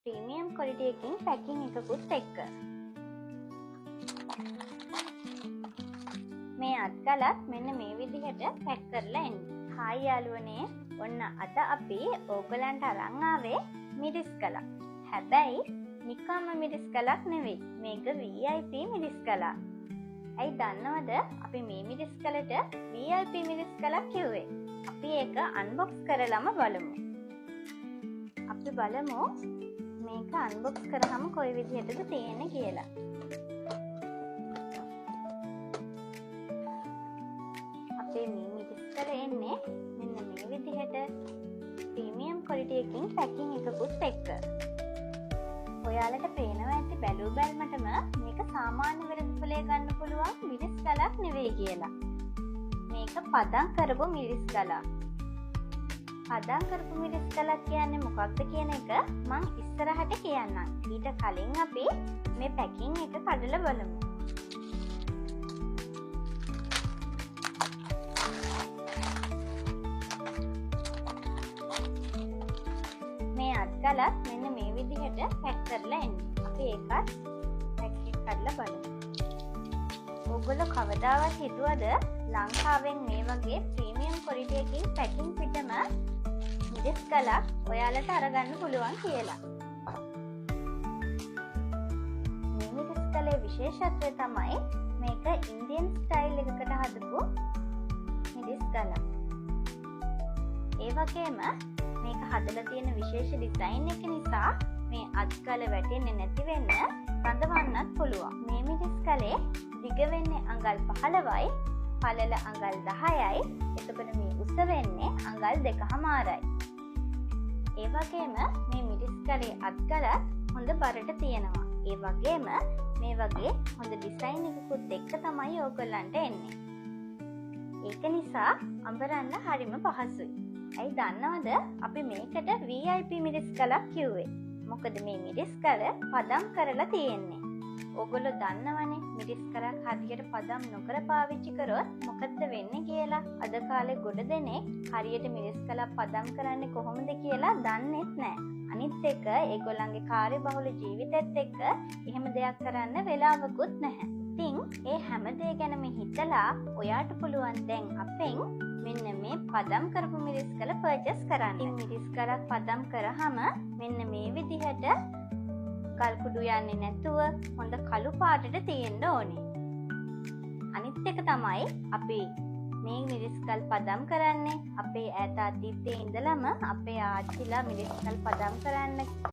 Premium quality එකකින් packing එකකුත් එක්ක. මේ අත්කලත් මෙන්න මේ විදිහට පැක් කරලා එන්න. හායි යාළුවනේ, ඔන්න අද අපි ඕගලන්ට අරන් ආවේ මිරිස් කලක්. හැබැයි නිකම්ම මිරිස් කලක් නෙවෙයි. මේක VIP මිරිස් කලක්. ඇයි දන්නවද අපි මේ මිරිස් කලට VIP මිරිස් කලක් කිව්වේ? අපි ඒක අන්බොක්ස් කරලම බලමු. අපි බලමු මේක අන්බොක්ස් කරාම කොයි විදිහටද තියෙන්නේ කියලා. අපේ මේ මිරිස් කල එන්නේ මෙන්න මේ විදිහට ප්‍රීමියම් ක්වොලිටි එකකින් පැකින් එකකුත් එක්ක. ඔයාලට පේනවා ඇති බැලූ බැල්මටම මේක සාමාන්‍ය වෙළඳපොලේ ගන්න පුළුවන් මිරිස් කලක් නෙවෙයි කියලා. මේක පදම් කරපු මිරිස් කලක්. පදම් කරපු මිරිස් කලක් කියන්නේ මොකක්ද කියන එක මං ඉස්සරහට කියන්නම්. ඊට කලින් අපි මේ පැකින් එක කඩලා බලමු. මේ අත්කලත් මෙන්න මේ විදිහට පැක් කරලා එන්න. අපි ඒකත් පැක් එක කඩලා බලමු. ඔයගොල්ලෝ කවදාවත් හිතුවද ලංකාවෙන් මේ වගේ ප්‍රීමියම් ක්වොලිටි එකකින් පැකින් පිටම මිරිස් කලක් ඔයාලට අරගන්න පුළුවන් කියලා? මේ මිරිස් කලේ විශේෂත්වය තමයි මේක ඉන්දියන් ස්ටයිල් එකකට හදපු මිරිස් කලක්. ඒ වගේම මේක හදලා තියෙන විශේෂ ඩිසයින් එක නිසා මේ අත්කල වැටෙන්නේ නැති වෙන්න රඳවන්නත් පුළුවන්. මේ මිරිස් කලේ දිග වෙන්නේ අඟල් 15යි, පළල අඟල් 10යි. එතකොට මේ උස වෙන්නේ අඟල් 2.5යි. ඒ වගේම මේ මිරිස් කලේ අත්කලත් හොඳ බරට තියෙනවා. ඒ වගේම මේ වගේ හොඳ ඩිසයින් එකකුත් එක්ක තමයි ඕගොල්ලන්ට එන්නේ. ඒක නිසා අඹරන්න හරිම පහසුයි. ඇයි දන්නවද අපි මේකට VIP මිරිස් කලක් කිව්වේ? මොකද මේ මිරිස් කල පදම් කරලා තියෙන්නේ. ඔයගොල්ලෝ දන්නවනේ මිරිස් කලක් හරියට පදම් නොකර පාවිච්චි කරොත් මොකද වෙන්නේ කියලා. අද කාලේ ගොඩ දෙනෙක් හරියට මිරිස් කලක් පදම් කරන්නේ කොහොමද කියලා දන්නේත් නැහැ. අනිත් එක ඒගොල්ලන්ගේ කාර්යබහුල ජීවිතෙත් එක්ක එහෙම දෙයක් කරන්න වෙලාවකුත් නැහැ. ඉතින් ඒ හැම දේ ගැනම හිතලා ඔයාට පුළුවන් දැන් අපෙන් මෙන්න මේ පදම් කරපු මිරිස් කල පර්චේස් කරන්න. ඉතින් මිරිස් කලක් පදම් කරාම මෙන්න මේ විදිහට ගල් කුඩු යන්නේ නැතුව හොඳ කළු පාටට තියෙන්න ඕනේ. අනිත් එක තමයි අපි මේ මිරිස් කල් පදම් කරන්නේ අපේ ඈත අතීතයේ ඉඳලම අපේ ආච්චිලා මිරිස් කල් පදම් කරන්න